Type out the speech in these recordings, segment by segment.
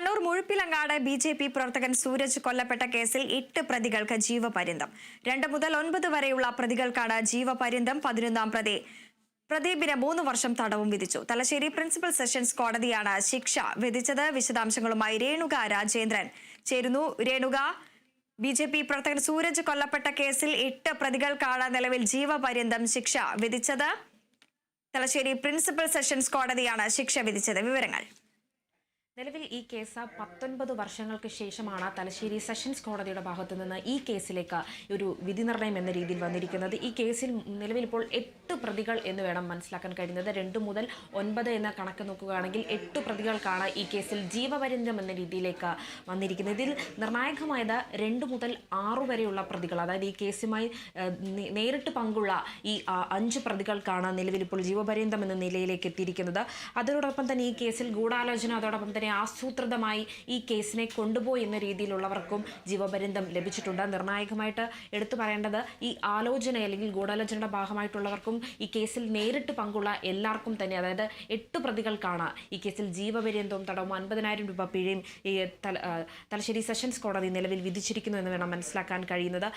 Kannur Muzhappilangad BJP. പ്രവർത്തകൻ സൂരജ് കൊല്ലപ്പെട്ട കേസിൽ 8 പ്രതികൾക്ക് ജീവപര്യന്തം. 2 മുതൽ 9 വരെയുള്ള പ്രതികൾക്കാണ് ജീവപര്യന്തം. 11ാം പ്രതി പ്രദീപിന് 3 വർഷം തടവും വിധിച്ചു. തലശ്ശേരി പ്രിൻസിപ്പൽ സെഷൻസ് കോടതിയാണ് ശിക്ഷ വിധിച്ചത്. വിശദാംശങ്ങളുമായി രേണുക രാജേന്ദ്രൻ ചേരുന്നു. രേണുക, ബി.ജെ.പി. പ്രവർത്തകൻ സൂരജ് കൊല്ലപ്പെട്ട കേസിൽ 8 പ്രതികൾക്കാണ് നിലവിൽ ജീവപര്യന്തം ശിക്ഷ വിധിച്ചത്. തലശ്ശേരി പ്രിൻസിപ്പൽ സെഷൻസ് കോടതിയാണ് ശിക്ഷ വിധിച്ചത്. വിവരങ്ങൾ. നിലവിൽ ഈ കേസ് 19 വർഷങ്ങൾക്ക് ശേഷമാണ് തലശ്ശേരി സെഷൻസ് കോടതിയുടെ ഭാഗത്തു നിന്ന് ഈ കേസിലേക്ക് ഒരു വിധി നിർണയം എന്ന രീതിയിൽ വന്നിരിക്കുന്നത്. ഈ കേസിൽ നിലവിൽ ഇപ്പോൾ 8 പ്രതികൾ എന്ന് വേണം മനസ്സിലാക്കാൻ കഴിയുന്നത്. 2 മുതൽ 9 എന്ന കണക്ക് നോക്കുകയാണെങ്കിൽ 8 പ്രതികൾക്കാണ് ഈ കേസിൽ ജീവപര്യന്തം എന്ന രീതിയിലേക്ക് വന്നിരിക്കുന്നത്. ഇതിൽ നിർണായകമായത് 2 മുതൽ 6 വരെയുള്ള പ്രതികൾ, അതായത് ഈ കേസുമായി നേരിട്ട് പങ്കുള്ള ഈ 5 പ്രതികൾക്കാണ് നിലവിൽ ഇപ്പോൾ ജീവപര്യന്തം എന്ന നിലയിലേക്ക് എത്തിയിരിക്കുന്നത്. അതിനോടൊപ്പം തന്നെ ഈ കേസിൽ ഗൂഢാലോചന, അതോടൊപ്പം തന്നെ ആസൂത്രിതമായി ഈ കേസിനെ കൊണ്ടുപോയി എന്ന രീതിയിലുള്ളവർക്കും ജീവപര്യന്തം ലഭിച്ചിട്ടുണ്ട്. നിർണായകമായിട്ട് എടുത്തു പറയേണ്ടത് ഈ ആലോചന അല്ലെങ്കിൽ ഗൂഢാലോചനയുടെ ഭാഗമായിട്ടുള്ളവർക്കും ഈ കേസിൽ നേരിട്ട് പങ്കുള്ള എല്ലാവർക്കും തന്നെ, അതായത് 8 പ്രതികൾക്കാണ് ഈ കേസിൽ ജീവപര്യന്തവും തടവും 50,000 രൂപ പിഴയും ഈ തലശ്ശേരി സെഷൻസ് കോടതി നിലവിൽ വിധിച്ചിരിക്കുന്നു എന്ന് വേണം മനസ്സിലാക്കാൻ കഴിയുന്നത്.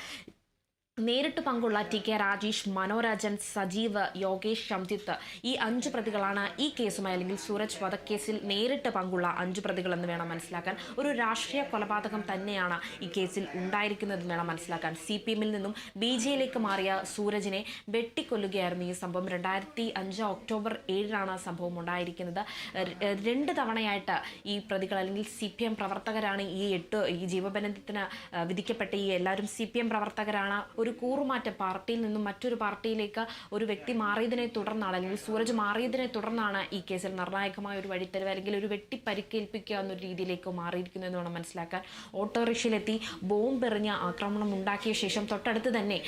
നേരിട്ട് പങ്കുള്ള ടി.കെ. രാജേഷ്, മനോരാജൻ, സജീവ്, യോഗേഷ്, ഷംജിത്ത്, ഈ 5 പ്രതികളാണ് ഈ കേസുമായി അല്ലെങ്കിൽ സൂരജ് വധക്കേസിൽ നേരിട്ട് പങ്കുള്ള 5 പ്രതികൾ എന്ന് വേണം മനസ്സിലാക്കാൻ. ഒരു രാഷ്ട്രീയ കൊലപാതകം തന്നെയാണ് ഈ കേസിൽ ഉണ്ടായിരിക്കുന്നതെന്ന് വേണം മനസ്സിലാക്കാൻ. CPM-ൽ നിന്നും BJP-യിലേക്ക് മാറിയ സൂരജിനെ വെട്ടിക്കൊല്ലുകയായിരുന്നു ഈ സംഭവം. 2005 ഒക്ടോബർ 7-നാണ് സംഭവം ഉണ്ടായിരിക്കുന്നത്. 2 തവണയായിട്ട് ഈ പ്രതികൾ അല്ലെങ്കിൽ CPM പ്രവർത്തകരാണ് ഈ ജീവപര്യന്തത്തിന് വിധിക്കപ്പെട്ട ഈ എല്ലാവരും CPM പ്രവർത്തകരാണ്. ഒരു കൂറുമാറ്റം പാർട്ടിയിൽ നിന്നും മറ്റൊരു പാർട്ടിയിലേക്ക് ഒരു വ്യക്തി മാറിയതിനെ തുടർന്നാണ്, അല്ലെങ്കിൽ സൂരജ് മാറിയതിനെ തുടർന്നാണ് ഈ കേസിൽ നിർണായകമായ ഒരു വഴിത്തരവ് അല്ലെങ്കിൽ ഒരു വെട്ടി പരിക്കേൽപ്പിക്കുക എന്നൊരു രീതിയിലേക്ക് മാറിയിരിക്കുന്നു എന്ന് വേണം മനസ്സിലാക്കാൻ. ഓട്ടോറിക്ഷയിലെത്തി ബോംബ് എറിഞ്ഞ ആക്രമണം ഉണ്ടാക്കിയ ശേഷം തൊട്ടടുത്ത് തന്നെ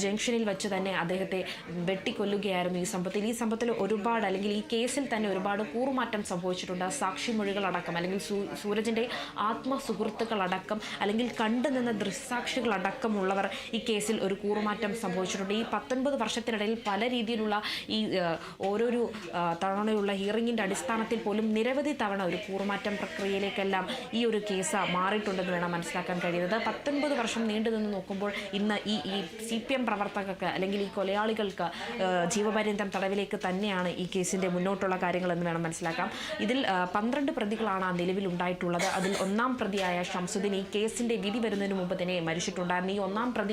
ജംഗ്ഷനിൽ വെച്ച് തന്നെ അദ്ദേഹത്തെ വെട്ടിക്കൊല്ലുകയായിരുന്നു ഈ സംഭവത്തിൽ. ഈ സംഭവത്തിൽ ഒരുപാട്, അല്ലെങ്കിൽ ഈ കേസിൽ തന്നെ ഒരുപാട് കൂറുമാറ്റം സംഭവിച്ചിട്ടുണ്ട്. സാക്ഷിമൊഴികളടക്കം അല്ലെങ്കിൽ സൂരജിൻ്റെ ആത്മസുഹൃത്തുക്കളടക്കം അല്ലെങ്കിൽ കണ്ടുനിന്ന ദൃക്സാക്ഷികളടക്കമുള്ളവർ ഈ കേസിൽ ഒരു കൂറുമാറ്റം സംഭവിച്ചിട്ടുണ്ട്. ഈ 19 വർഷത്തിനിടയിൽ പല രീതിയിലുള്ള ഈ ഓരോരോ തവണയുള്ള ഹിയറിംഗിൻ്റെ അടിസ്ഥാനത്തിൽ പോലും നിരവധി തവണ ഒരു കൂറുമാറ്റം പ്രക്രിയയിലേക്കെല്ലാം ഈ ഒരു കേസ് മാറിയിട്ടുണ്ടെന്ന് വേണം മനസ്സിലാക്കാൻ കഴിയുന്നത്. 19 വർഷം നീണ്ടു നിന്ന് നോക്കുമ്പോൾ ഇന്ന് ഈ CPM പ്രവർത്തകർക്ക് അല്ലെങ്കിൽ ഈ കൊലയാളികൾക്ക് ജീവപര്യന്തം തടവിലേക്ക് തന്നെയാണ് ഈ കേസിൻ്റെ മുന്നോട്ടുള്ള കാര്യങ്ങളെന്ന് വേണം മനസ്സിലാക്കാം. ഇതിൽ 12 പ്രതികളാണ് നിലവിൽ ഉണ്ടായിട്ടുള്ളത്. അതിൽ 1-ാം പ്രതിയായ ഷംസുദ്ദീൻ ഈ കേസിൻ്റെ വിധി വരുന്നതിന് മുമ്പ് തന്നെ മരിച്ചിട്ടുണ്ടായിരുന്നു. ഈ 1-ാം പ്രതിയെ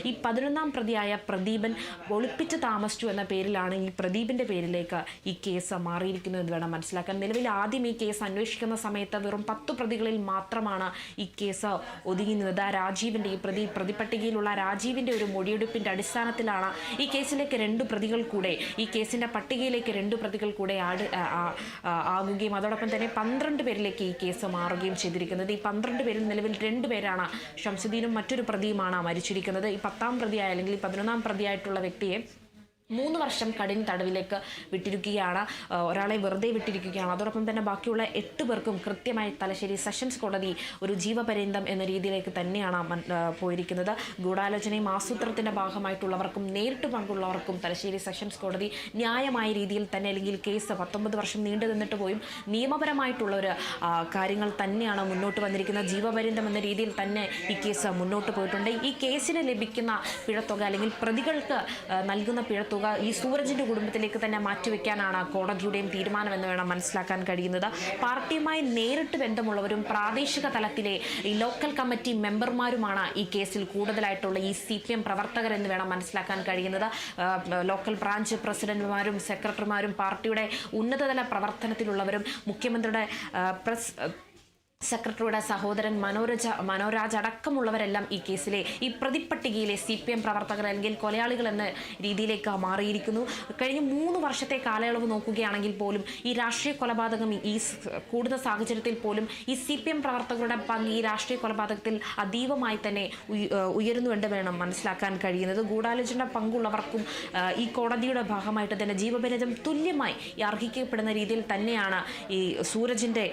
ഈ 11-ാം പ്രതിയായ പ്രദീപൻ ഒളിപ്പിച്ച് താമസിച്ചു എന്ന പേരിലാണ് ഈ പ്രദീപിൻ്റെ പേരിലേക്ക് ഈ കേസ് മാറിയിരിക്കുന്നു എന്ന് വേണം മനസ്സിലാക്കാൻ. നിലവിൽ ആദ്യം ഈ കേസ് അന്വേഷിക്കുന്ന സമയത്ത് വെറും 10 പ്രതികളിൽ മാത്രമാണ് ഈ കേസ് ഒതുങ്ങുന്നത്. രാജീവിൻ്റെ ഈ പ്രതിപട്ടികയിലുള്ള രാജീവിൻ്റെ ഒരു മൊഴിയെടുപ്പിൻ്റെ അടിസ്ഥാനത്തിലാണ് ഈ കേസിലേക്ക് 2 പ്രതികൾ കൂടെ, ഈ കേസിൻ്റെ പട്ടികയിലേക്ക് 2 പ്രതികൾ കൂടെ ആകുകയും അതോടൊപ്പം തന്നെ 12 പേരിലേക്ക് ഈ കേസ് മാറുകയും ചെയ്തിരിക്കുന്നത്. ഈ 12 പേരിൽ നിലവിൽ 2 പേരാണ് ഷംസുദ്ദീനും മറ്റൊരു പ്രതിയുമാണ് മരിച്ചിരിക്കുന്നത്. ഈ 10-ാം പ്രതിയായ അല്ലെങ്കിൽ 11-ാം പ്രതിയായിട്ടുള്ള വ്യക്തിയെ 3 വർഷം കഠിന തടവിലേക്ക് വിട്ടിരിക്കുകയാണ്. ഒരാളെ വെറുതെ വിട്ടിരിക്കുകയാണ്. അതോടൊപ്പം തന്നെ ബാക്കിയുള്ള 8 പേർക്കും കൃത്യമായി തലശ്ശേരി സെഷൻസ് കോടതി ഒരു ജീവപര്യന്തം എന്ന രീതിയിലേക്ക് തന്നെയാണ് പോയിരിക്കുന്നത്. ഗൂഢാലോചനയും ആസൂത്രത്തിൻ്റെ ഭാഗമായിട്ടുള്ളവർക്കും നേരിട്ട് പങ്കുള്ളവർക്കും തലശ്ശേരി സെഷൻസ് കോടതി ന്യായമായ രീതിയിൽ തന്നെ, അല്ലെങ്കിൽ കേസ് 19 വർഷം നീണ്ടു നിന്നിട്ട് പോയും നിയമപരമായിട്ടുള്ള ഒരു കാര്യങ്ങൾ തന്നെയാണ് മുന്നോട്ട് വന്നിരിക്കുന്നത്. ജീവപര്യന്തം എന്ന രീതിയിൽ തന്നെ ഈ കേസ് മുന്നോട്ട് പോയിട്ടുണ്ട്. ഈ കേസിന് ലഭിക്കുന്ന പിഴത്തുക അല്ലെങ്കിൽ പ്രതികൾക്ക് നൽകുന്ന പിഴത്തുക ഈ സൂരജിൻ്റെ കുടുംബത്തിലേക്ക് തന്നെ മാറ്റിവെക്കാനാണ് കോടതിയുടെയും തീരുമാനമെന്ന് വേണം മനസ്സിലാക്കാൻ കഴിയുന്നത്. പാർട്ടിയുമായി നേരിട്ട് ബന്ധമുള്ളവരും പ്രാദേശിക തലത്തിലെ ഈ ലോക്കൽ കമ്മിറ്റി മെമ്പർമാരുമാണ് ഈ കേസിൽ കൂടുതലായിട്ടുള്ള ഈ CPM പ്രവർത്തകർ എന്ന് വേണം മനസ്സിലാക്കാൻ കഴിയുന്നത്. ലോക്കൽ ബ്രാഞ്ച് പ്രസിഡന്റുമാരും സെക്രട്ടറിമാരും പാർട്ടിയുടെ ഉന്നതതല പ്രവർത്തനത്തിലുള്ളവരും മുഖ്യമന്ത്രിയുടെ സെക്രട്ടറിയുടെ സഹോദരൻ മനോരാജ് അടക്കമുള്ളവരെല്ലാം ഈ കേസിലെ ഈ പ്രതിപ്പട്ടികയിലെ CPM പ്രവർത്തകർ അല്ലെങ്കിൽ കൊലയാളികൾ എന്ന രീതിയിലേക്ക് മാറിയിരിക്കുന്നു. കഴിഞ്ഞ 3 വർഷത്തെ കാലയളവ് നോക്കുകയാണെങ്കിൽ പോലും ഈ രാഷ്ട്രീയ കൊലപാതകം ഈ കൂടുന്ന സാഹചര്യത്തിൽ പോലും ഈ CPM പ്രവർത്തകരുടെ പങ്ക് ഈ രാഷ്ട്രീയ കൊലപാതകത്തിൽ അതീവമായി തന്നെ ഉയരുന്നുവെന്ന് വേണം മനസ്സിലാക്കാൻ കഴിയുന്നത്. ഗൂഢാലോചന പങ്കുള്ളവർക്കും ഈ കോടതിയുടെ ഭാഗമായിട്ട് തന്നെ ജീവപര്യന്തം തുല്യമായി അർഹിക്കപ്പെടുന്ന രീതിയിൽ തന്നെയാണ് ഈ സൂരജിൻ്റെ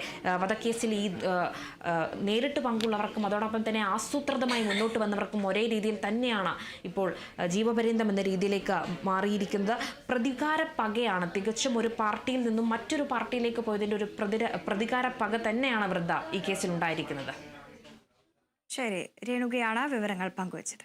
വധക്കേസിൽ ഈ നേരിട്ട് പങ്കുള്ളവർക്കും അതോടൊപ്പം തന്നെ ആസൂത്രിതമായി മുന്നോട്ട് വന്നവർക്കും ഒരേ രീതിയിൽ തന്നെയാണ് ഇപ്പോൾ ജീവപര്യന്തം എന്ന രീതിയിലേക്ക് മാറിയിരിക്കുന്നത്. പ്രതികാര പകയാണ്, തികച്ചും ഒരു പാർട്ടിയിൽ നിന്നും മറ്റൊരു പാർട്ടിയിലേക്ക് പോയതിൻ്റെ ഒരു പ്രതികാര പക തന്നെയാണ് വൃന്ദ ഈ കേസിൽ ഉണ്ടായിരിക്കുന്നത്. ശരി, രേണുകയാണ് വിവരങ്ങൾ പങ്കുവച്ചത്.